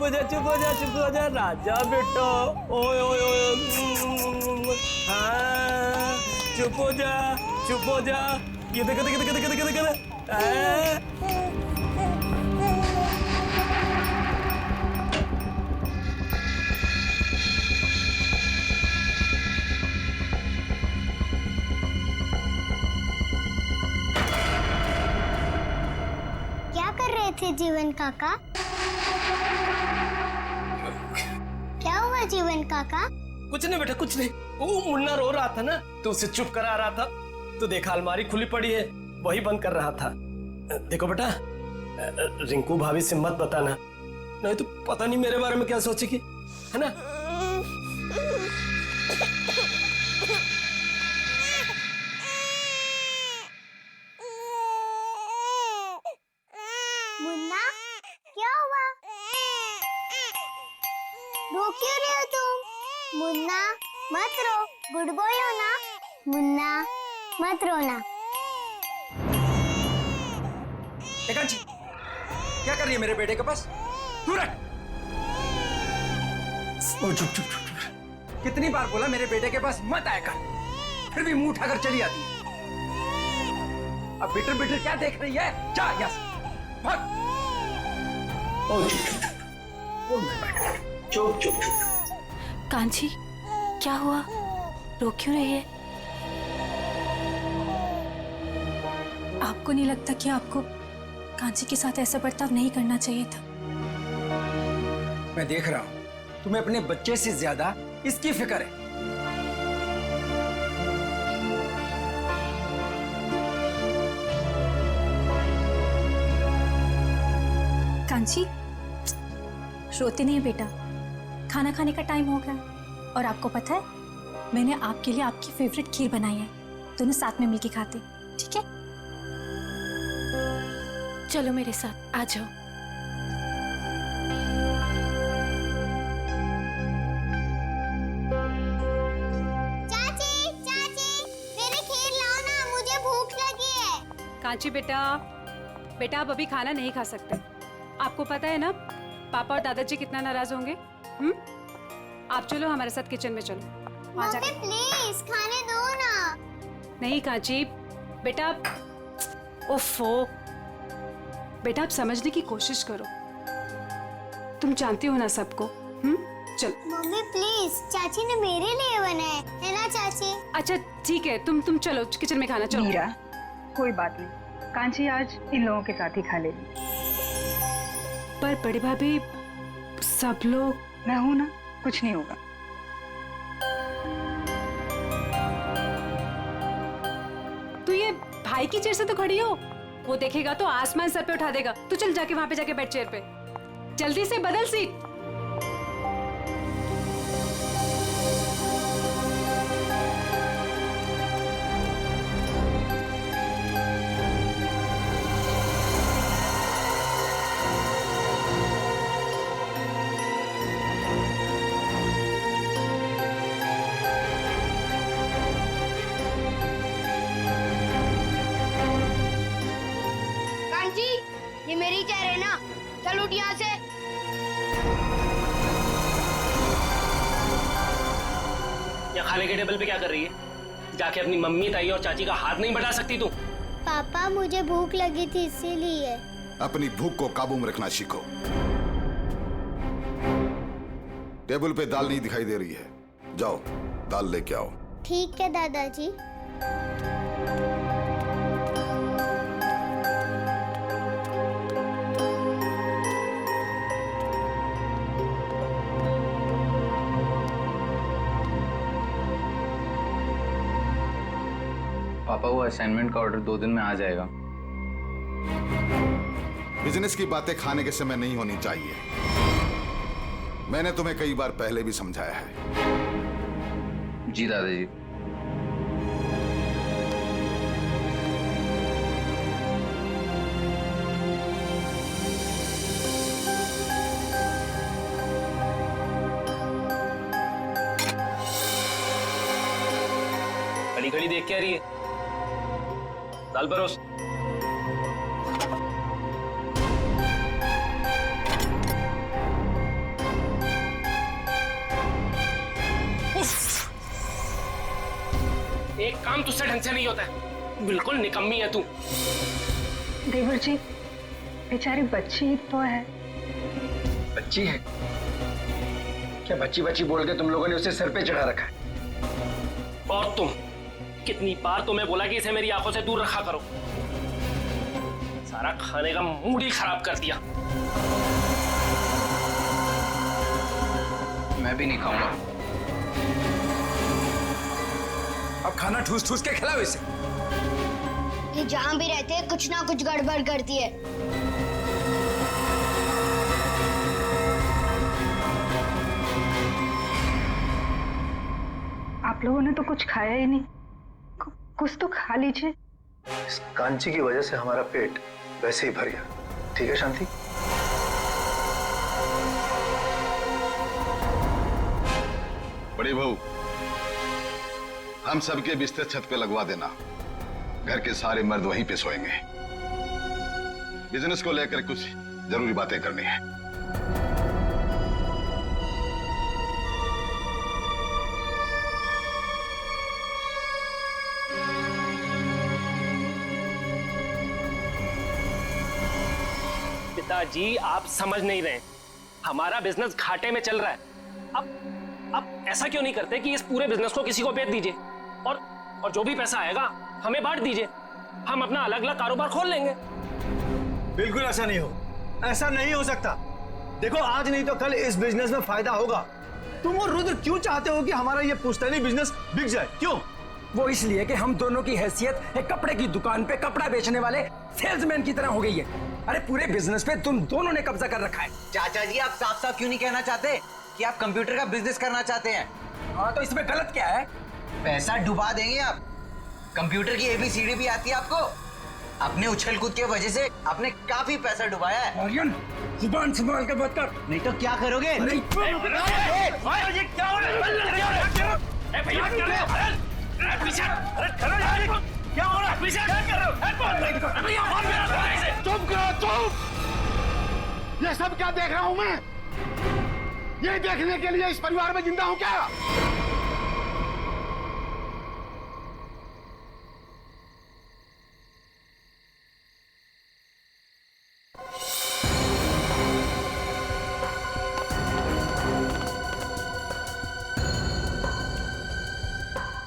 चुप हो जा, चुप हो जा राजा बेटा। ओए ओए ओए, हाँ चुप हो जा, चुप हो जा। ये देखो देखो देखो देखो देखो देखो। क्या कर रहे थे जीवन काका? क्या हुआ जीवन काका? कुछ नहीं बेटा, कुछ नहीं। वो मुन्ना रो रहा था ना, तो उसे चुप करा रहा था। तो देखा अलमारी खुली पड़ी है, वही बंद कर रहा था। देखो बेटा, रिंकू भाभी से मत बताना, नहीं तो पता नहीं मेरे बारे में क्या सोचेगी, है ना? मुन्ना, क्या हुआ? रो क्यों रहे हो तुम? मुन्ना, मत रो, गुड बॉय हो ना? मुन्ना, मत रोना। एकांशी, क्या कर रही है मेरे बेटे के पास? दूर रह। ओ चुप चुप चुप। कितनी बार बोला मेरे बेटे के पास मत आया कर, फिर भी मुंह उठाकर चली आती है। अब बिटर बिटर क्या देख रही है? जा यहाँ से, भाग। ओ चुप चुप चुप चुप। कांची, क्या हुआ? रो क्यों रही है? आपको नहीं लगता कि आपको कांची के साथ ऐसा बर्ताव नहीं करना चाहिए था? मैं देख रहा हूं, तुम्हें अपने बच्चे से ज्यादा इसकी फिक्र है। कांची, रोते नहीं बेटा, खाना खाने का टाइम हो गया। और आपको पता है, मैंने आपके लिए आपकी फेवरेट खीर बनाई है, दोनों साथ में मिलके खाते, ठीक है? चलो मेरे साथ आ जाओ। चाची, चाची, मेरे खीर लाओ ना, मुझे भूख लगी है। कांची बेटा, बेटा आप अभी खाना नहीं खा सकते। आपको पता है ना पापा और दादाजी कितना नाराज होंगे। आप चलो हमारे साथ किचन में चलो। मम्मी प्लीज खाने दो ना। नहीं कांची बेटा, ओफो बेटा, आप समझने की कोशिश करो, तुम जानती हो ना सबको। चलो मम्मी प्लीज, चाची ने मेरे लिए बनाए है ना चाची? अच्छा ठीक है, तुम चलो किचन में खाना चलो। मीरा, कोई बात नहीं, कांची आज इन लोगों के साथ ही खा लेगी। पर बड़ी भाभी, सब लोग। मैं हूं ना, कुछ नहीं होगा। तू ये भाई की चेयर से तो खड़ी हो, वो देखेगा तो आसमान सर पे उठा देगा। तू चल जाके वहां पे जाके बैठ चेयर पे, जल्दी से बदल सीट। ये मेरी चेयर है ना, चल उठ यहाँ से। या खाने के टेबल पे क्या कर रही है? जाके अपनी मम्मी, ताई और चाची का हाथ नहीं बढ़ा सकती तू? पापा मुझे भूख लगी थी इसीलिए। अपनी भूख को काबू में रखना सीखो। टेबल पे दाल नहीं दिखाई दे रही है, जाओ दाल लेके आओ। ठीक है दादाजी। पापा, वो असाइनमेंट का ऑर्डर 2 दिन में आ जाएगा। बिजनेस की बातें खाने के समय नहीं होनी चाहिए। मैंने तुम्हें कई बार पहले भी समझाया है। जी दादाजी। खड़ी खड़ी देख क्या रही है? दाल परोस। एक काम तुझसे ढंग से नहीं होता है। बिल्कुल निकम्मी है तू। देवर जी, बेचारी बच्ची तो है। बच्ची है क्या? बच्ची बच्ची बोल के तुम लोगों ने उसे सर पे चढ़ा रखा है। और तुम, कितनी बार तुम्हें बोला कि इसे मेरी आंखों से दूर रखा करो। सारा खाने का मूड ही खराब कर दिया। मैं भी नहीं खाऊंगा। अब खाना ठूस ठूस के खिलाओ इसे। ये जहाँ भी रहते हैं कुछ ना कुछ गड़बड़ करती है। आप लोगों ने तो कुछ खाया ही नहीं, कुछ तो खा लीजिए। इस कांची की वजह से हमारा पेट वैसे ही भर गया। ठीक है शांति? बड़ी बहू, हम सबके बिस्तर छत पे लगवा देना। घर के सारे मर्द वहीं पे सोएंगे। बिजनेस को लेकर कुछ जरूरी बातें करनी है। पिताजी, आप समझ नहीं रहे, हमारा बिजनेस घाटे में चल रहा है। अब ऐसा क्यों नहीं करते कि इस पूरे बिजनेस को किसी को बेच दीजिए और जो भी पैसा आएगा हमें बांट दीजिए। हम अपना अलग अलग कारोबार खोल लेंगे। बिल्कुल ऐसा नहीं हो, ऐसा नहीं हो सकता। देखो, आज नहीं तो कल इस बिजनेस में फायदा होगा। तुम और रुद्र क्यों चाहते हो कि हमारा ये पुश्तैनी बिजनेस बिक जाए? क्यों? वो इसलिए कि हम दोनों की हैसियत एक कपड़े की दुकान पे कपड़ा बेचने वाले सेल्समैन की तरह हो गई है। अरे पूरे बिजनेस पे तुम दोनों ने कब्जा कर रखा है। चाचा जी, आप साफ साफ क्यों नहीं कहना चाहते कि आप कंप्यूटर का बिजनेस करना चाहते हैं? हाँ, तो इसमें गलत क्या है? पैसा डुबा देंगे आप। कंप्यूटर की एबीसीडी भी आती है आपको? अपने उछल कूद के वजह से आपने काफी पैसा डुबाया है। आर्यन, जुबान संभाल कर बात कर, नहीं तो क्या करोगे? चुप करो, चुप! ये सब क्या देख रहा हूं मैं? ये देखने के लिए इस परिवार में जिंदा हूं क्या?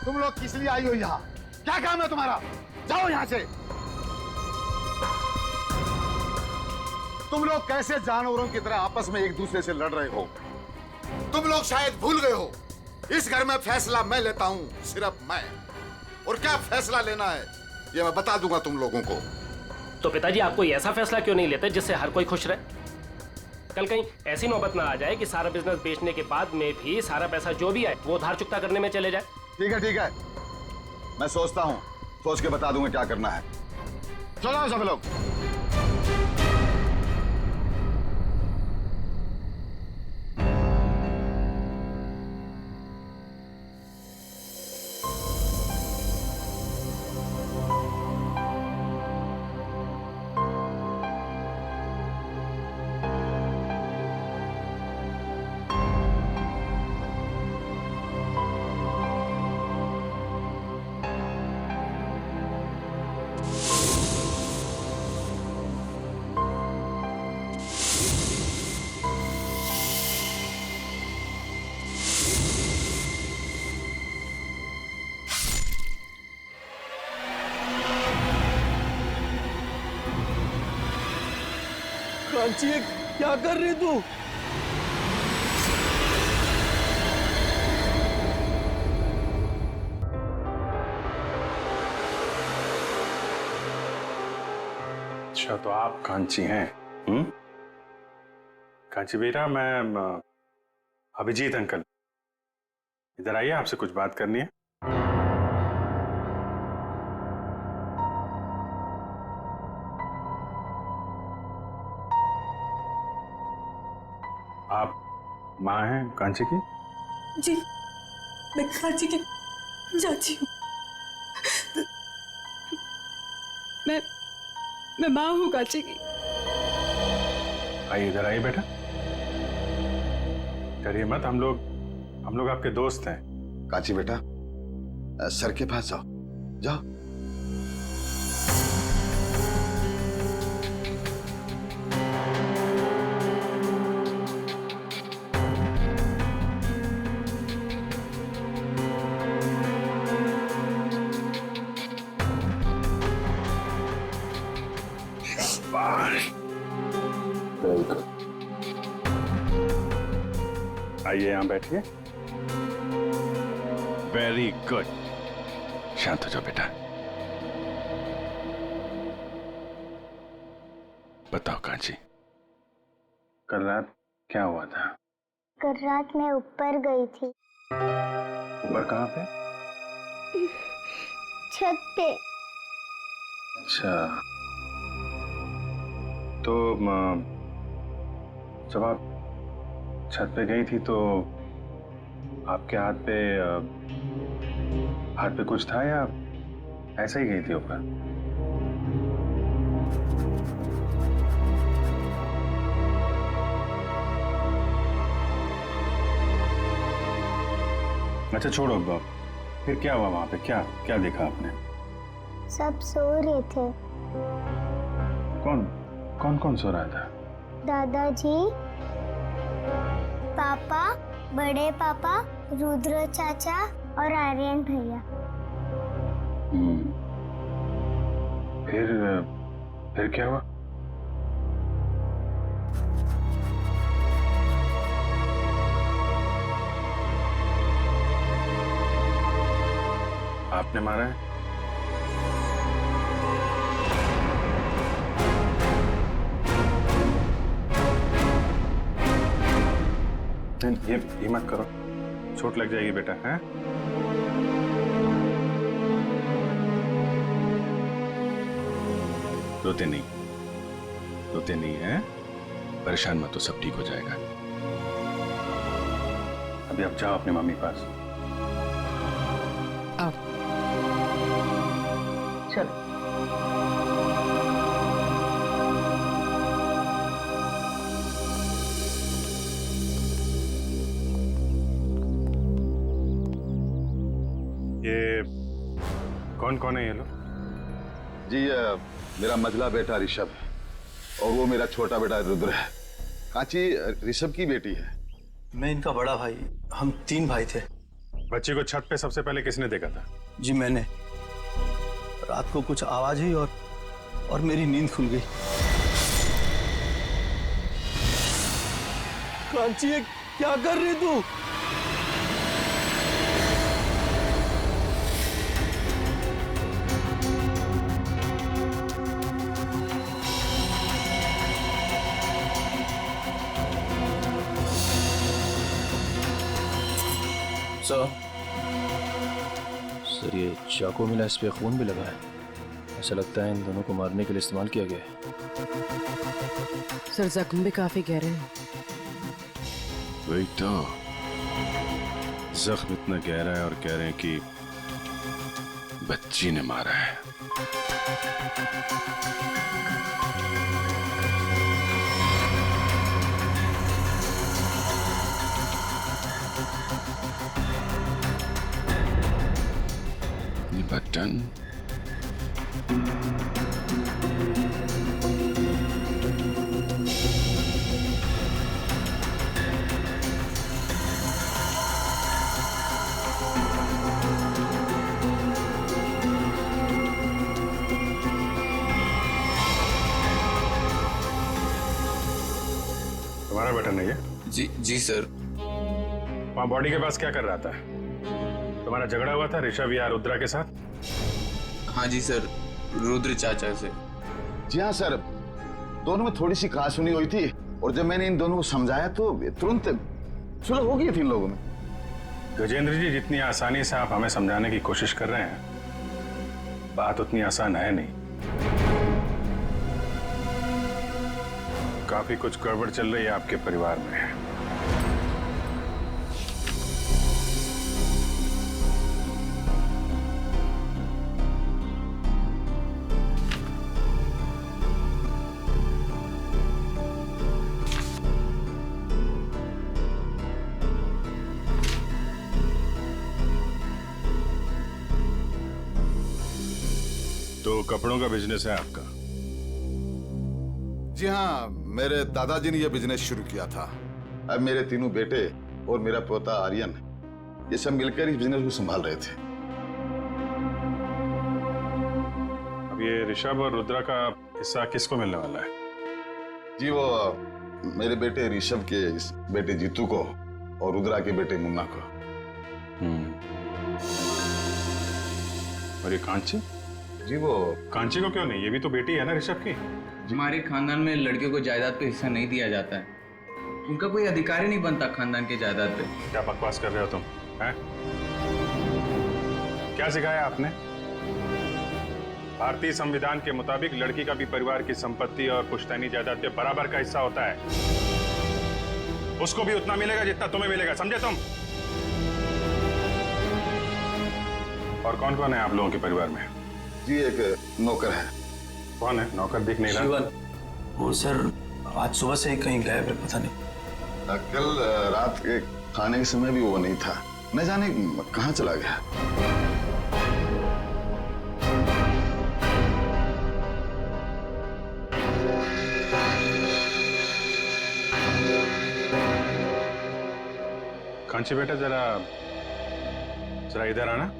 तुम लोग किस लिए आई हो यहाँ? क्या काम है तुम्हारा? जाओ यहाँ से। तुम लोग कैसे जानवरों की तरह आपस में एक दूसरे से लड़ रहे हो? तुम लोग शायद भूल गए हो, इस घर में फैसला मैं लेता हूं, सिर्फ मैं। और क्या फैसला लेना है ये मैं बता दूंगा तुम लोगों को। तो पिताजी, आप कोई ऐसा फैसला क्यों नहीं लेते जिससे हर कोई खुश रहे? कल कहीं ऐसी नौबत ना आ जाए कि सारा बिजनेस बेचने के बाद में भी सारा पैसा जो भी आए वो उधार चुकता करने में चले जाए। ठीक है, ठीक है, मैं सोचता हूं, सोच के बता दूंगा क्या करना है। चलो सब लोग। कांची, क्या कर रही तू? अच्छा, तो आप कांची हैं? कांची बेटा, मैं अभिजीत अंकल, इधर आइए, आपसे कुछ बात करनी है। आप माँ हैं कांची की? जी, मैं कांची की चाची हूँ। मैं माँ हूँ कांची की। आइए, इधर आइए बेटा, डरिए मत, हम लोग आपके दोस्त हैं। कांची बेटा, सर के पास जाओ। जाओ। आइए यहाँ बैठिए। Very good. शांत हो जाओ बेटा। बताओ कांची, कल रात क्या हुआ था? कल रात मैं ऊपर गई थी। ऊपर कहाँ पे? छत पे। अच्छा, तो जब आप छत पे गई थी तो आपके हाथ पे कुछ था या ऐसे ही गई थी ऊपर? अच्छा छोड़ो, फिर क्या हुआ वहां पे? क्या क्या देखा आपने? सब सो रहे थे। कौन कौन कौन सो रहा था? दादाजी, पापा, बड़े पापा, रुद्र चाचा और आर्यन भैया। फिर क्या हुआ? आपने मारा है? ये मत करो, चोट लग जाएगी बेटा। हैं? रोते नहीं हैं? परेशान मत हो, सब ठीक हो जाएगा। अभी आप जाओ अपने मम्मी के पास। आओ। चलो। ये कौन है ये लोग? जी मेरा मझला बेटा ऋषभ है और वो मेरा छोटा बेटा रुद्र है। कांची ऋषभ की बेटी है। मैं इनका बड़ा भाई। हम 3 भाई थे। बच्ची को छत पे सबसे पहले किसने देखा था? जी मैंने। रात को कुछ आवाज हुई और मेरी नींद खुल गई। कांची ये क्या कर रही तू? सर ये चाकू मिला, इस पे खून भी लगा है। ऐसा लगता है इन दोनों को मारने के लिए इस्तेमाल किया गया है। सर जख्म भी काफी गहरे हैं। वही तो, जख्म इतना गहरा है और कह रहे हैं कि बच्ची ने मारा है। बटन तुम्हारा बटन है ये? जी सर। वहां बॉडी के पास क्या कर रहा था? तुम्हारा झगड़ा हुआ था ऋषभ या रुद्रा के साथ? हाँ जी सर, रुद्र चाचा से। जी हाँ सर, दोनों में थोड़ी सी कहासुनी हुई थी और जब मैंने इन दोनों को समझाया तो तुरंत सुलह हो गई थी इन लोगों में। गजेंद्र जी, जितनी आसानी से आप हमें समझाने की कोशिश कर रहे हैं, बात उतनी आसान है नहीं। काफी कुछ गड़बड़ चल रही है आपके परिवार में। तो कपड़ों का बिजनेस है आपका? जी हाँ, मेरे दादाजी ने यह बिजनेस शुरू किया था। अब मेरे तीनों बेटे और मेरा पोता आर्यन ये सब मिलकर इस बिजनेस को संभाल रहे थे। अब ये ऋषभ और रुद्रा का हिस्सा किसको मिलने वाला है? जी वो मेरे बेटे ऋषभ के बेटे जीतू को और रुद्रा के बेटे मुन्ना को। और ये कांची? जी वो कांची को क्यों नहीं? ये भी तो बेटी है ना ऋषभ की। हमारे खानदान में लड़कियों को जायदाद पे हिस्सा नहीं दिया जाता है। उनका कोई अधिकार ही नहीं बनता खानदान के जायदाद पे। क्या बकवास कर रहे हो तुम? हैं? क्या सिखाया आपने? भारतीय संविधान के मुताबिक लड़की का भी परिवार की संपत्ति और पुश्तैनी जायदाद पे बराबर का हिस्सा होता है। उसको भी उतना मिलेगा जितना तुम्हें मिलेगा, समझे तुम? और कौन कौन है आप लोगों के परिवार में? जी एक नौकर है। कौन है नौकर? दिख नहीं रहा। जीवन, वो सर आज सुबह से ही कहीं गायब है, पता नहीं। कल रात के खाने के समय भी वो नहीं था, न जाने कहाँ चला गया। कांची बेटा जरा इधर आना।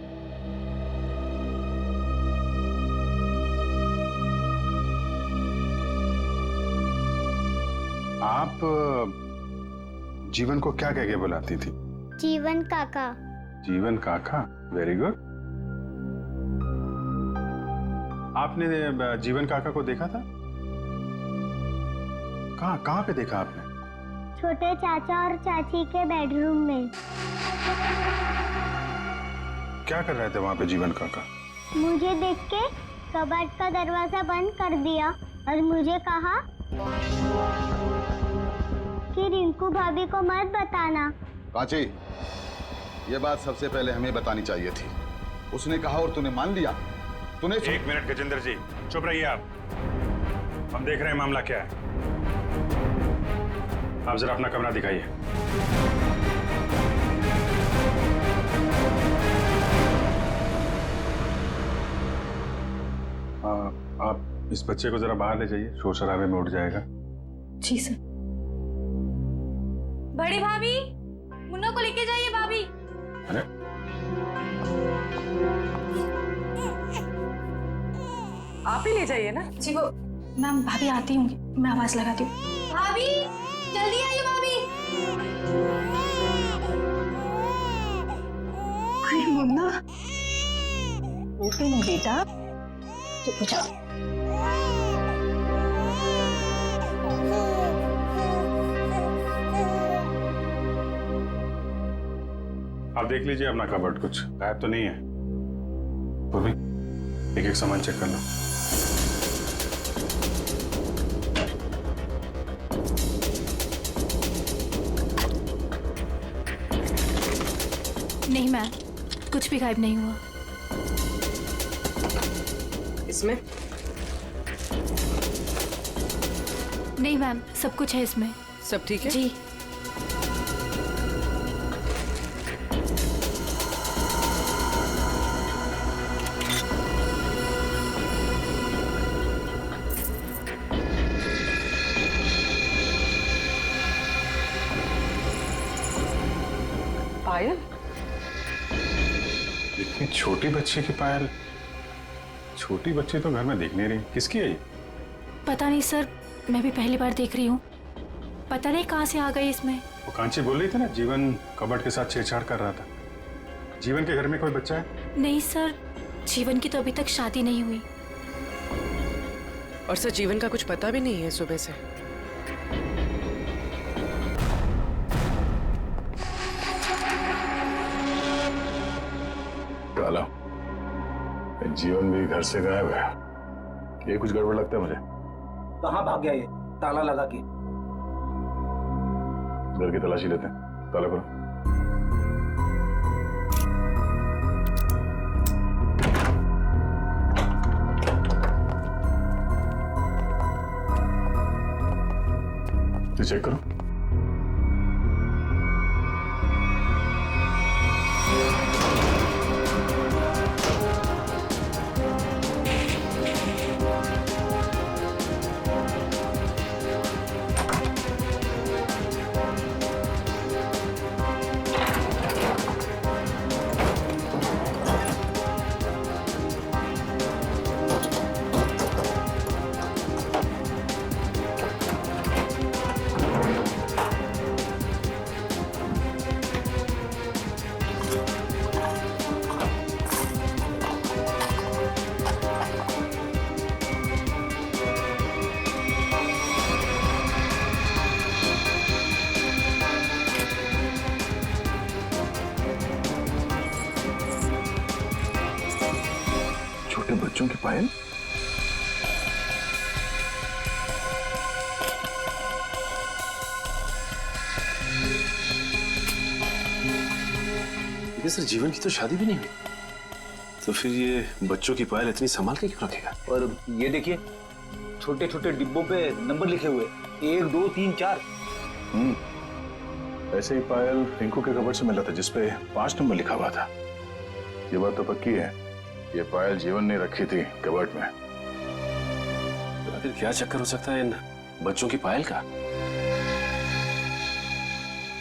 आप जीवन को क्या कह के बुलाती थी? जीवन काका। जीवन काका, वेरी गुड। आपने जीवन काका को देखा था? कहाँ पे देखा आपने? छोटे चाचा और चाची के बेडरूम में। क्या कर रहे थे वहां पे जीवन काका? मुझे देख के कबाड़ का दरवाजा बंद कर दिया और मुझे कहा कि रिंकू भाभी को मत बताना। कांची, ये बात सबसे पहले हमें बतानी चाहिए थी। उसने कहा और तूने मान लिया। तूने एक मिनट गजेंद्र जी, चुप रहिए आप। हम देख रहे हैं मामला क्या है। आप जरा अपना कमरा दिखाइए। आप इस बच्चे को जरा बाहर ले जाइए, शोर शराबे में उठ जाएगा। जी सर। बड़ी भाभी, मुन्ना को लेके जाइए भाभी। अरे आप ही ले जाइए ना। जी वो मैम, भाभी आती होंगी, मैं आवाज लगाती हूँ। भाभी जल्दी आइए भाभी। अरे मुन्ना, बेटा चुप हो जाओ। आप देख लीजिए अपना कबर्ड, कुछ गायब तो नहीं है। वो भी एक एक सामान चेक कर लो। नहीं मैम, कुछ भी गायब नहीं हुआ। इसमें? नहीं मैम, सब कुछ है इसमें। सब ठीक है? जी। पायल? इतनी छोटी बच्ची की पायल? छोटी बच्ची तो घर में दिख नहीं रही, किसकी है ये? पता नहीं सर, मैं भी पहली बार देख रही हूँ। पता नहीं कहाँ से आ गई इसमें। वो कांची बोल रही थी ना, जीवन कबर्ड के साथ छेड़छाड़ कर रहा था। जीवन के घर में कोई बच्चा है? नहीं सर, जीवन की तो अभी तक शादी नहीं हुई। और सर जीवन का कुछ पता भी नहीं है सुबह से। काला, जीवन भी घर से गायब है। ये कुछ गड़बड़ लगता है मुझे। कहाँ भाग गया ये ताला लगा के? घर की तलाशी लेते हैं, ताला करो। तो चेक करो। बच्चों की पायल? सर जीवन की तो शादी भी नहीं हुई, तो फिर ये बच्चों की पायल इतनी संभाल के क्यों रखेगा? और ये देखिए छोटे छोटे डिब्बों पे नंबर लिखे हुए 1 2 3 4। ऐसे ही पायल रिंकू के कबर्ड से मिला था जिसपे 5 नंबर लिखा हुआ था। ये बात तो पक्की है, ये पायल जीवन ने रखी थी कबर्ड में। तो आखिर क्या चक्कर हो सकता है इन बच्चों की पायल का?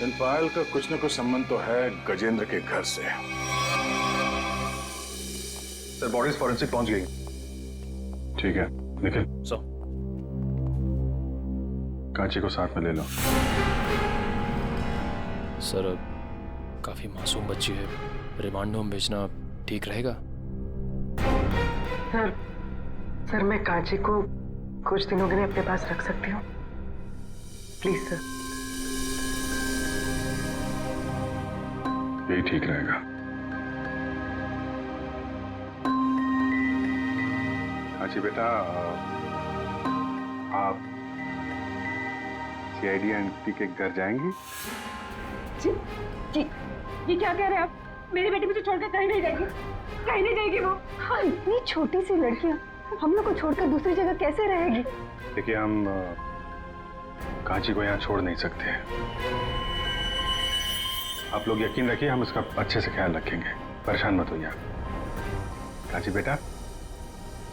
इन पायल का कुछ न कुछ संबंध तो है गजेंद्र के घर से। सर बॉडीज फॉरेंसिक पहुंच गई। ठीक है निखिल, सर कांची को साथ में ले लो। सर काफी मासूम बच्ची है, रिमांड होम भेजना ठीक रहेगा? सर मैं कांची को कुछ दिनों के लिए अपने पास रख सकती हूँ, प्लीज सर। यही ठीक रहेगा। कांची बेटा, आप सीआईडी आंटी के घर जाएंगी? जी जी, ये क्या कह रहे हैं आप? मेरी बेटी मुझे छोड़कर कहीं नहीं जाएगी, कहीं नहीं जाएगी वो। हाँ, इतनी छोटी सी लड़कियां हम लोग को छोड़कर दूसरी जगह कैसे रहेगी? देखिए हम कांची को यहाँ छोड़ नहीं सकते। आप लोग यकीन रखिए, हम इसका अच्छे से ख्याल रखेंगे, परेशान मत होइए। कांची बेटा,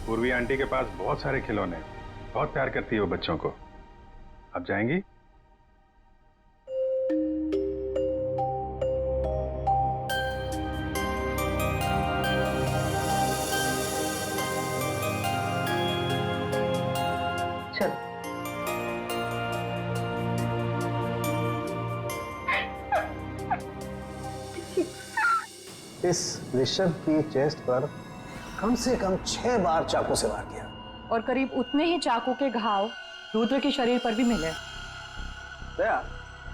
पूर्वी आंटी के पास बहुत सारे खिलौने, बहुत प्यार करती है वो बच्चों को। आप जाएंगी? चलो। इस ऋषभ की चेस्ट पर कम से कम 6 बार चाकू से वार किया, और करीब उतने ही चाकू के घाव रुद्र के शरीर पर भी मिले। दया,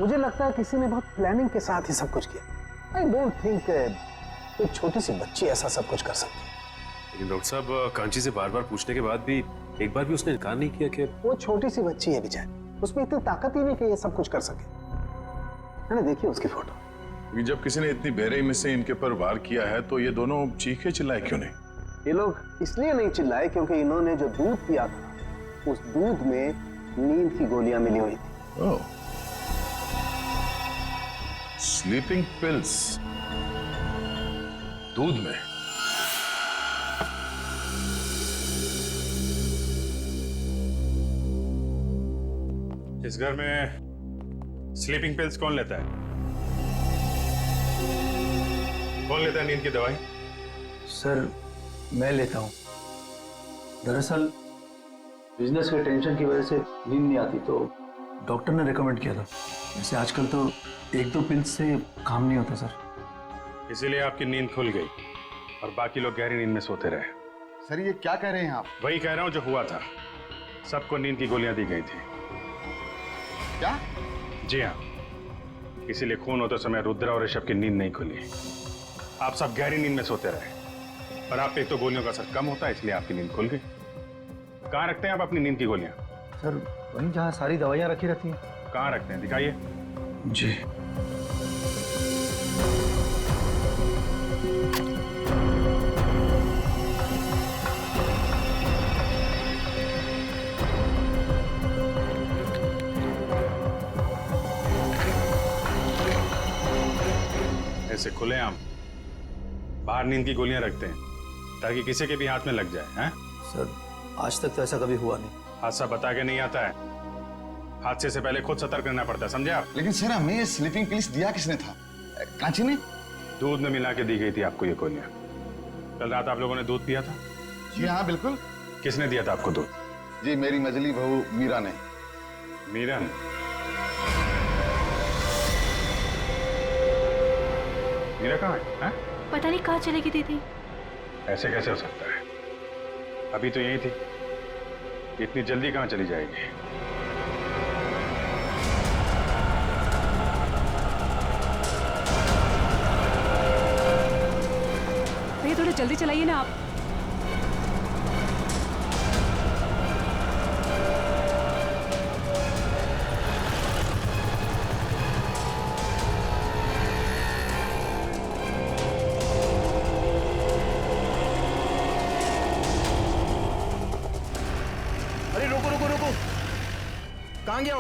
मुझे लगता है किसी ने बहुत प्लानिंग के साथ ही सब कुछ किया। आई डोंट थिंक एक छोटी सी बच्ची ऐसा सब कुछ कर सकती है। लेकिन डॉक्टर साहब, कांची से बार बार पूछने के बाद भी एक बार भी उसने इनकार नहीं किया कि वो छोटी सी बच्ची है विजय, उसमें इतनी ताकत ही नहीं कि ये सब कुछ कर सके। मैंने देखी उसकी फोटो। जब किसी ने इतनी बेरहमी से इनके ऊपर वार किया है तो ये दोनों चीखे चिल्लाए क्यों नहीं? ये लोग इसलिए नहीं चिल्लाए क्योंकि इन्होंने जो दूध पिया था उस दूध में नींद की गोलियां मिली हुई थी। ओह, स्लीपिंग पिल्स दूध में। इस घर में स्लीपिंग पिल्स कौन लेता है? कौन लेता है नींद की दवाई? सर मैं लेता हूँ। दरअसल बिजनेस के टेंशन की वजह से नींद नहीं आती तो डॉक्टर ने रिकमेंड किया था। वैसे आजकल तो 1-2 पिल्स से काम नहीं होता सर। इसीलिए आपकी नींद खुल गई और बाकी लोग गहरी नींद में सोते रहे। सर ये क्या कह रहे हैं आप? वही कह रहा हूं जो हुआ था। सबको नींद की गोलियां दी गई थी। क्या? जी हाँ, इसीलिए खून होते समय रुद्र और ऋषभ की नींद नहीं खुली। आप सब गहरी नींद में सोते रहे, पर आप पे एक तो गोलियों का असर कम होता है, इसलिए आपकी नींद खुल गई। कहाँ रखते हैं आप अपनी नींद की गोलियां? सर वहीं जहाँ सारी दवाइयाँ रखी रहती हैं। कहाँ रखते हैं, दिखाइए। जी। ऐसे खुलेआम बाहर नींद की गोलियां रखते हैं ताकि किसी के भी हाथ में लग जाए। हैं? सर आज तक तो ऐसा कभी हुआ नहीं। हादसा बता के नहीं आता है, हादसे से पहले खुद सतर्क रहना पड़ता है, समझे आप? लेकिन सर हमें ये स्लीपिंग पिल्स दिया किसने था? कांची ने? दूध में मिला के दी गई थी आपको ये गोलियां। कल रात आप लोगों ने दूध पिया था? जी हाँ बिल्कुल। किसने दिया था आपको दूध? जी मेरी मजली बहू मीरा ने। मीरा ने? मीरा कहाँ है? पता नहीं कहाँ चलेगी दीदी। ऐसे कैसे हो सकता है? अभी तो यही थी, इतनी जल्दी कहाँ चली जाएगी? भैया थोड़ा जल्दी चलाइए ना आप।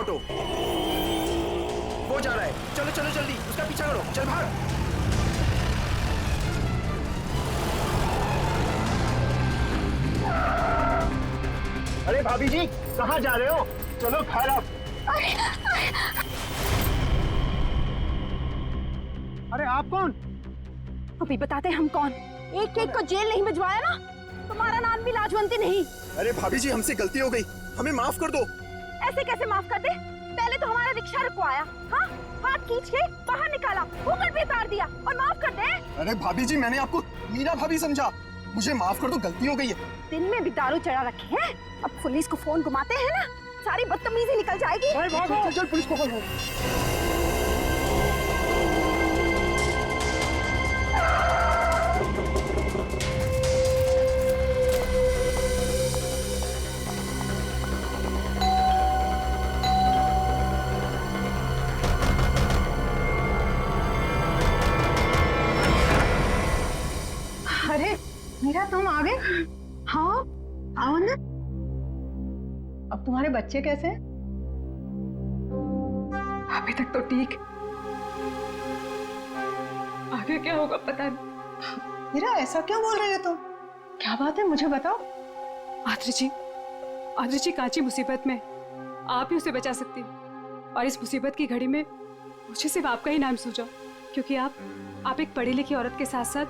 ऑटो। वो जा रहा है, चलो चलो जल्दी, उसका पीछा करो, चल भाग। अरे भाभी जी कहाँ जा रहे हो? चलो घर आप। अरे आप कौन? अभी बताते हम कौन। एक एक को जेल नहीं भिजवाया ना, तुम्हारा नाम भी लाजवंती नहीं। अरे भाभी जी हमसे गलती हो गई, हमें माफ कर दो। ऐसे कैसे माफ कर दे? पहले तो हमारा रिक्शा रुकवाया, हाँ, हाथ खींच के बाहर निकाला, ऊपर भी उतार दिया और माफ कर दे। अरे भाभी जी मैंने आपको मीरा भाभी समझा, मुझे माफ कर दो, गलती हो गई है। दिन में भी दारू चढ़ा रखे हैं, अब पुलिस को फोन घुमाते हैं ना, सारी बदतमीजी निकल जाएगी। चल चल पुलिस को फोन। अरे मीरा तुम आ गए? हाँ आओ ना। अब तुम्हारे बच्चे कैसे हैं? अभी तक तो ठीक, आगे क्या होगा पता नहीं। मीरा ऐसा क्यों बोल रहे हो तुम? क्या बात है मुझे बताओ। आदरी जी कांची मुसीबत में, आप ही उसे बचा सकती हैं। और इस मुसीबत की घड़ी में मुझे सिर्फ आपका ही नाम सूझा, क्योंकि आप एक पढ़ी लिखी औरत के साथ साथ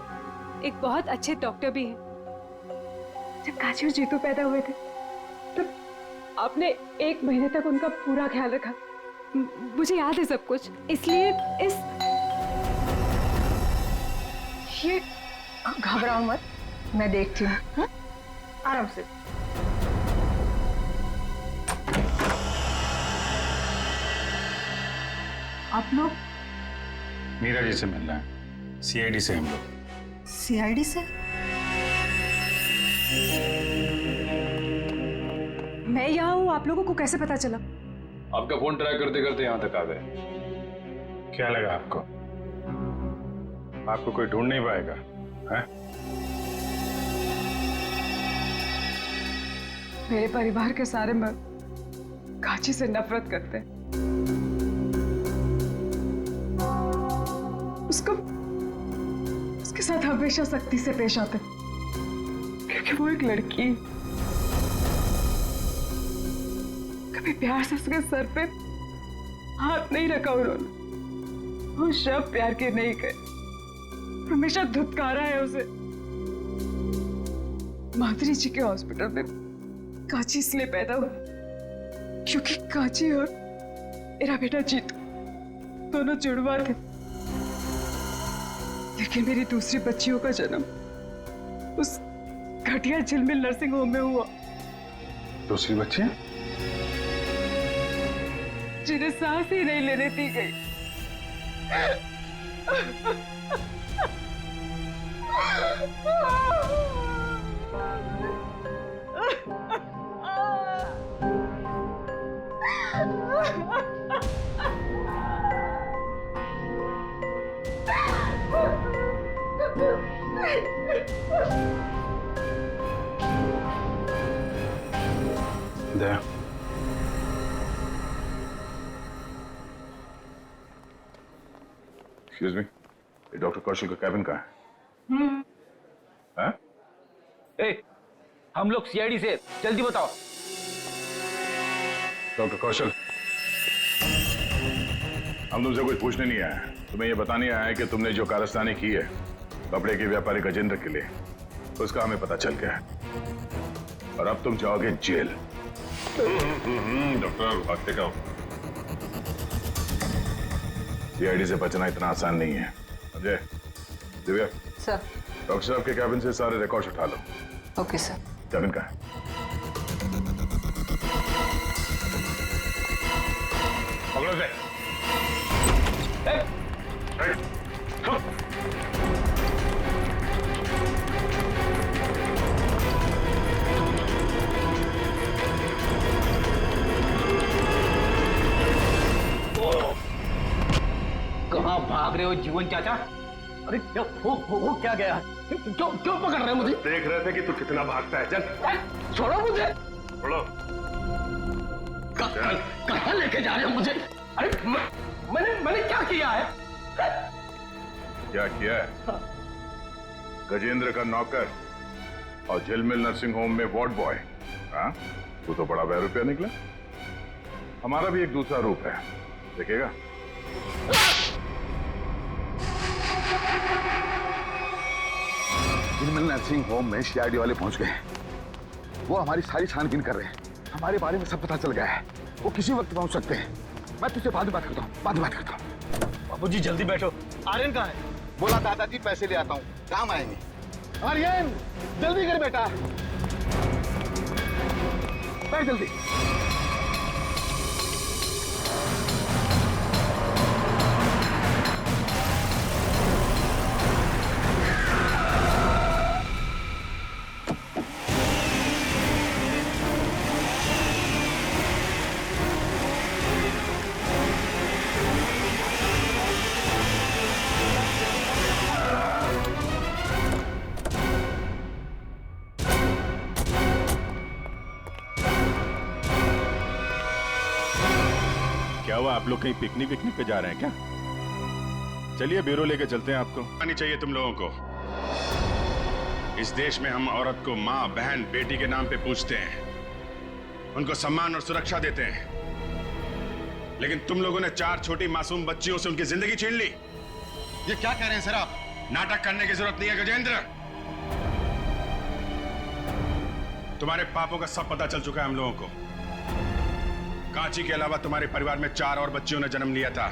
एक बहुत अच्छे डॉक्टर भी हैं। जब कांची और जीतू पैदा हुए थे तब आपने 1 महीने तक उनका पूरा ख्याल रखा। मुझे याद है सब कुछ, इसलिए ये घबराओ मत, मैं देखती हूँ, आराम से। आप लोग मीरा जी से मिलना है, सीआईडी से हम लोग। सीआईडी से? मैं यहाँ हूँ, आप लोगों को कैसे पता चला? आपका फोन ट्राई करते करते यहाँ तक आ गए। क्या लगा आपको? आपको कोई ढूंढ नहीं पाएगा, हैं? मेरे परिवार के सारे मर्द कांची से नफरत करते हैं। उसके साथ हमेशा सख्ती से पेश आते, क्योंकि वो एक लड़की। कभी प्यार से उसके सर पे हाथ नहीं रखा उन्होंने, वो शब्द प्यार के नहीं कहे, हमेशा धुतकारा है उसे। माधुरी जी के हॉस्पिटल में कांची इसलिए पैदा हुई क्योंकि कांची और मेरा बेटा जीतू दोनों जुड़वा थे। लेकिन मेरी दूसरी बच्चियों का जन्म उस घटिया झिलमिल नर्सिंग होम में हुआ। दूसरी बच्ची? जिन्हें सांस ही नहीं लेने दी गई। दया, एक्सक्यूज मी, डॉक्टर कौशल का कैबिन कहाँ है? हम लोग सीआईडी से, जल्दी बताओ। डॉक्टर कौशल, हम तुमसे कुछ पूछने नहीं आए हैं, तुम्हें यह बताने आया है कि तुमने जो कारस्तानी की है कपड़े के व्यापारी गजेंद्र के लिए, उसका हमें पता चल गया है और अब तुम जाओगे जेल। डॉक्टर भागते का सीआईडी से बचना इतना आसान नहीं है। अजय, दिव्या, सर। डॉक्टर साहब के कैबिन से सारे रिकॉर्ड्स उठा लो। Okay sir. कैबिन कहाँ है? पकड़ो से। कहाँ भाग रहे हो जीवन चाचा? अरे क्या हो क्या गया? क्यों पकड़ रहे हो मुझे? देख रहे थे कि तू कितना भागता है। चल छोड़ो मुझे। छोड़ो। कहाँ लेके जा रहे हो मुझे? अरे मैंने क्या किया है? क्या किया है? गजेंद्र का नौकर और झिलमिल नर्सिंग होम में वार्ड बॉय। हाँ, तू तो बड़ा बेरुपया निकला। हमारा भी एक दूसरा रूप है, देखेगा? झिलमिल नर्सिंग होम में सीआईडी वाले पहुंच गए। वो हमारी सारी छानबीन कर रहे हैं। हमारे बारे में सब पता चल गया है। वो किसी वक्त पहुंच सकते हैं। मैं तुझसे बाद में बात करता हूँ, बाद में बात करता हूँ। बाबूजी जल्दी बैठो, आर्यन कहाँ है? बोला दादाजी पैसे ले आता हूँ, काम आएंगे। आर्यन जल्दी कर बेटा, बैठ जल्दी। क्या हुआ, आप लोग कहीं पिकनिक पे जा रहे हैं क्या? चलिए ब्यूरो लेके चलते हैं आपको। आनी चाहिए तुम लोगों को। इस देश में हम औरत को माँ, बहन, बेटी के नाम पे पूछते हैं, उनको सम्मान और सुरक्षा देते हैं। लेकिन तुम लोगों ने 4 छोटी मासूम बच्चियों से उनकी जिंदगी छीन ली। ये क्या कह रहे हैं सर आप? नाटक करने की जरूरत नहीं है गजेंद्र। तुम्हारे पापों का सब पता चल चुका है हम लोगों को। कांची के अलावा तुम्हारे परिवार में 4 और बच्चियों ने जन्म लिया था।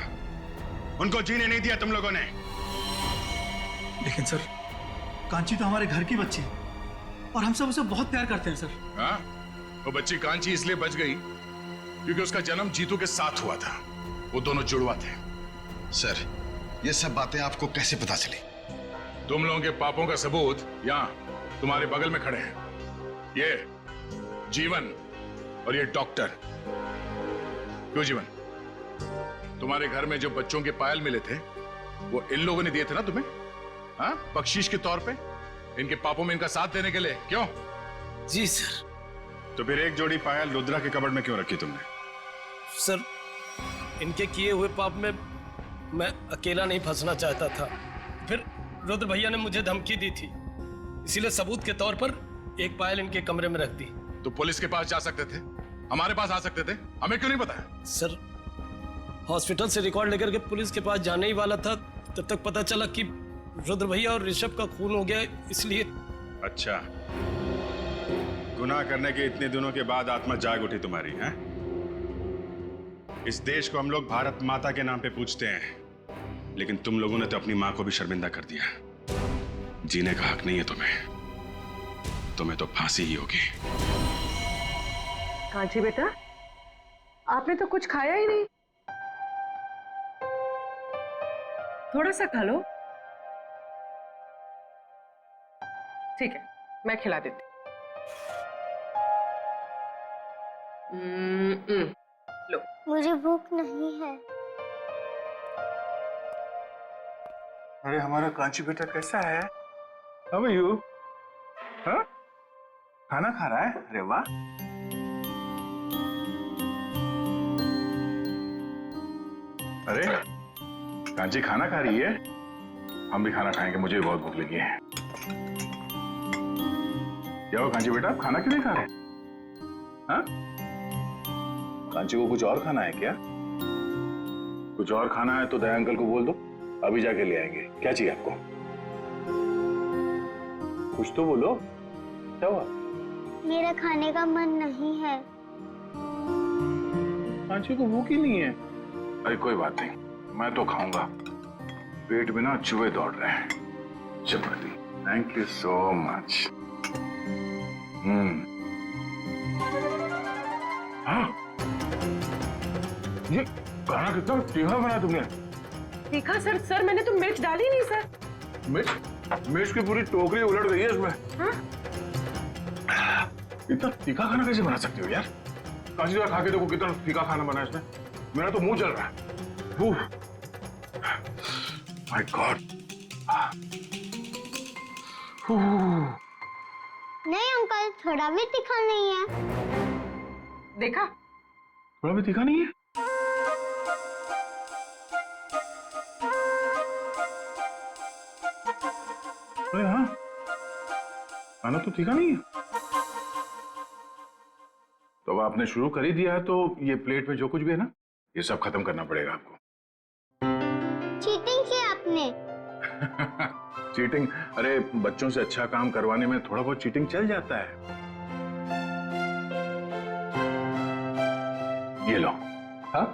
उनको जीने नहीं दिया तुम लोगों ने। लेकिन सर, कांची तो हमारे घर की बच्ची है और हम सब उसे बहुत प्यार करते हैं सर। हाँ, वो बच्ची कांची इसलिए बच गई क्योंकि उसका जन्म जीतू के साथ हुआ था। वो दोनों जुड़वा थे। सर, ये सब बातें आपको कैसे पता चली? तुम लोगों के पापों का सबूत यहाँ तुम्हारे बगल में खड़े हैं। ये जीवन और ये डॉक्टर। क्यों जीवन, तुम्हारे घर में जो बच्चों के पायल मिले थे वो इन लोगों ने दिए थे ना तुम्हें? हाँ, बख्शीश के तौर पे, इनके पापों में इनका साथ देने के लिए। क्यों? जी सर। तो फिर एक जोड़ी पायल रुद्रा के कबड़ में क्यों रखी तुमने? सर, इनके किए हुए पाप में मैं अकेला नहीं फंसना चाहता था। फिर रुद्र भैया ने मुझे धमकी दी थी, इसीलिए सबूत के तौर पर एक पायल इनके कमरे में रख दी। तो पुलिस के पास जा सकते थे, हमारे पास आ सकते थे, हमें क्यों नहीं बताया? सर, हॉस्पिटल से रिकॉर्ड लेकर के पुलिस के पास जाने ही वाला था, तब तक पता चला कि रुद्र भैया और ऋषभ का खून हो गया, इसलिए। अच्छा, गुनाह करने के इतने दिनों के बाद आत्मा जाग उठी तुम्हारी, हैं? इस देश को हम लोग भारत माता के नाम पे पूछते हैं, लेकिन तुम लोगों ने तो अपनी मां को भी शर्मिंदा कर दिया। जीने का हक नहीं है तुम्हें तो फांसी ही होगी। कांची बेटा, आपने तो कुछ खाया ही नहीं। थोड़ा सा खा लो। ठीक है, मैं खिला देती। लो। मुझे भूख नहीं है। अरे हमारा कांची बेटा कैसा है? How are you? हाँ? खाना खा रहा है? अरे वाह। अरे कांची खाना खा रही है? हम भी खाना खाएंगे, मुझे भी बहुत भूख लगी है। क्या हुआ कांची बेटा, आप खाना क्यों नहीं खा रहे? हाँ? कांची को कुछ और खाना है क्या? कुछ और खाना है तो दया अंकल को बोल दो, अभी जाके ले आएंगे। क्या चाहिए आपको? कुछ तो बोलो, क्या हुआ? मेरा खाने का मन नहीं है। कांची को भूख ही नहीं है। अरे कोई बात नहीं, मैं तो खाऊंगा। पेट में ना चूहे दौड़ रहे हैं। चपाती, थैंक यू सो मच। हाँ, ये खाना कितना तीखा बना तुमने? तीखा सर? सर मैंने तो मिर्च डाली नहीं सर। मिर्च की पूरी टोकरी उलट गई है इसमें। हाँ? इतना तीखा खाना कैसे बना सकते हो यार? कांची जरा खा के देखो कितना तीखा खाना बना है इसमें। मेरा तो मुंह जल रहा है। My God. नहीं अंकल, थोड़ा भी तीखा नहीं है। देखा, थोड़ा भी तीखा नहीं है? अरे हाँ, खाना तो तीखा नहीं है। तो अब आपने शुरू कर ही दिया है तो ये प्लेट में जो कुछ भी है ना, ये सब खत्म करना पड़ेगा आपको। चीटिंग की आपने। चीटिंग? अरे बच्चों से अच्छा काम करवाने में थोड़ा बहुत चीटिंग चल जाता है। ये लो। हाँ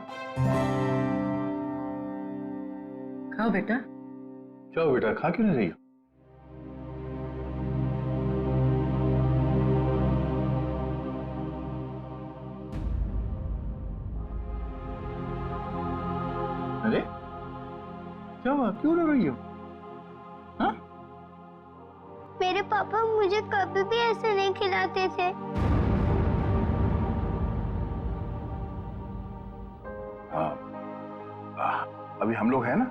खाओ बेटा। क्या हो बेटा, खा क्यों नहीं रही हो? अरे क्या हुआ, क्यों रो रही हो? हाँ? मेरे पापा मुझे कभी भी ऐसे नहीं खिलाते थे। अभी हम लोग हैं ना?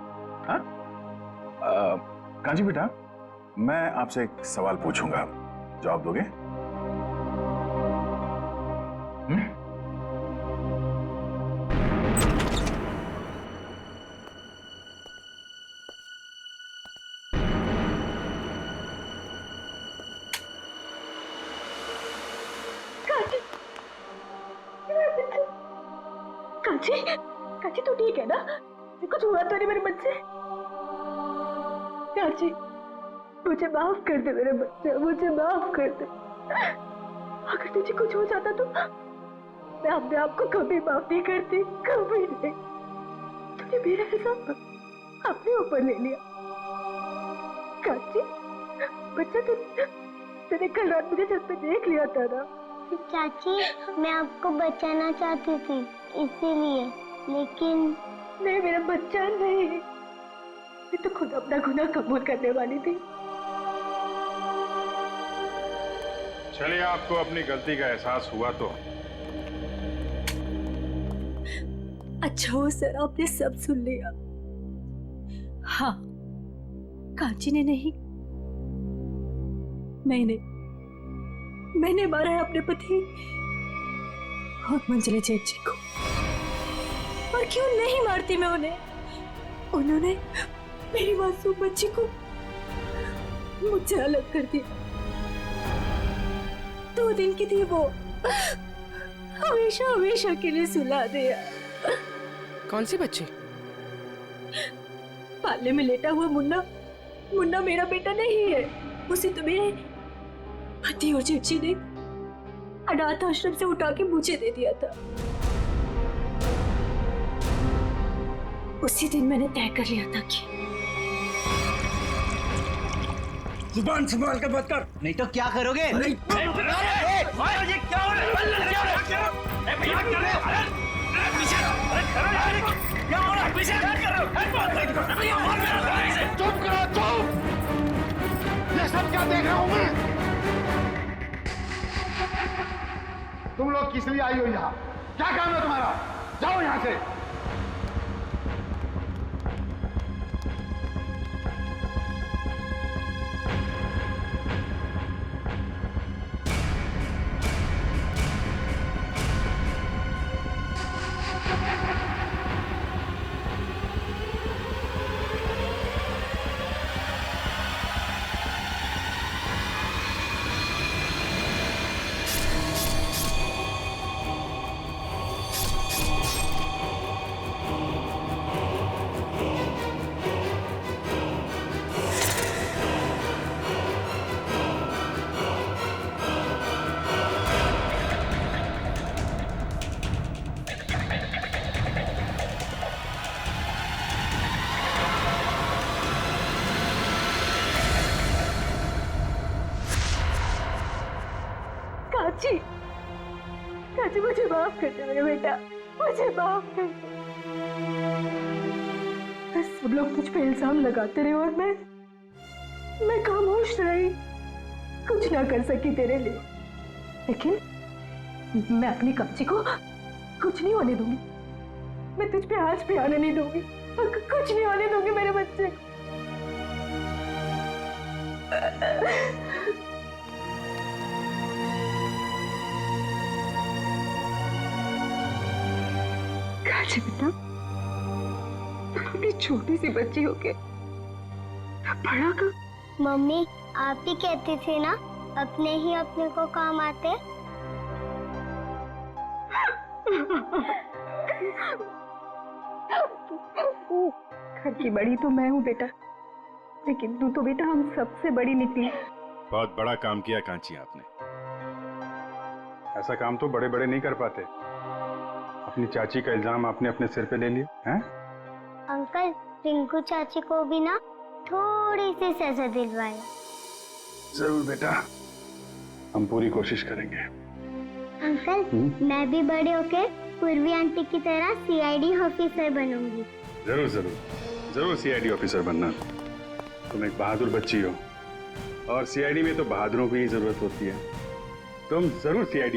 हाँ? कांची बेटा, मैं आपसे एक सवाल पूछूंगा, जवाब दोगे? कांची, कांची तू ठीक है ना? कुछ हुआ तो नहीं मेरे बच्चे? कांची, मुझे माफ कर दे मेरे बच्चे, मुझे माफ कर दे। अगर तुझे कुछ हो जाता तो मैं अपने आप को कभी माफ नहीं करती, कभी नहीं। तूने मेरा हिसाब अपने ऊपर ले लिया। कांची, बच्चा तूने कल रात मुझे छत पे देख लिया था ना? चाची, मैं आपको बचाना चाहती थी इसीलिए, लेकिन नहीं मेरा बच्चा नहीं, मैं तो खुद अपना गुनाह कबूल करने वाली थी। चलिए, आपको अपनी गलती का एहसास हुआ तो अच्छा हो सर, आपने सब सुन लिया। हाँ, कांची ने नहीं, मैंने मारा है अपने पति और मंजले जेठ जी को। और क्यों नहीं मारती मैं उन्हें? उन्होंने मेरी मासूम बच्ची को मुझसे अलग कर दिया। 2 दिन की थी वो, हमेशा हमेशा के लिए सुला दिया। कौन सी बच्ची? पाले में लेटा हुआ मुन्ना मेरा बेटा नहीं है। उसे तो मेरे पति और जेठी ने अनाथ आश्रम से उठा के मुझे दे दिया था। उसी दिन मैंने तय कर लिया था कि जुबान संभाल कर बात कर, नहीं तो क्या करोगे? अरे चुप करो, चुप! ये सब क्या देख रहा हूं मैं? तुम लोग किस लिए आई हो यहाँ? क्या काम है तुम्हारा? जाओ यहाँ से। कांची, मुझे माफ कर दे मेरे बेटा, मुझे माफ कर दे। सब लोग तुझ पे इल्जाम लगाते रहे और मैं खामोश रही, कुछ ना कर सकी तेरे लिए। लेकिन मैं अपनी कांची को कुछ नहीं होने दूंगी। मैं तुझ पे आज भी आने नहीं दूंगी, कुछ नहीं होने दूंगी मेरे बच्चे। कांची बेटा, इतनी छोटी सी बच्ची हो के बड़ा का। मम्मी आप ही कहती थी ना अपने ही अपने को काम आते। घर की बड़ी तो मैं हूँ बेटा, लेकिन तू तो बेटा हम सबसे बड़ी निकली। बहुत बड़ा काम किया कांची आपने। ऐसा काम तो बड़े बड़े नहीं कर पाते। अपनी चाची का इल्जाम आपने अपने सिर पे ले लिया हैं? अंकल रिंकू चाची को भी ना थोड़ी सी सजा दिलवाया। जरूर बेटा, हम पूरी कोशिश करेंगे। अंकल मैं भी बड़े होके पूर्वी आंटी की तरह सीआईडी ऑफिसर बनूंगी। जरूर जरूर जरूर सीआईडी ऑफिसर बनना। तुम एक बहादुर बच्ची हो और सीआईडी में तो बहादुरों की ही जरूरत होती है। तुम जरूर सीआईडी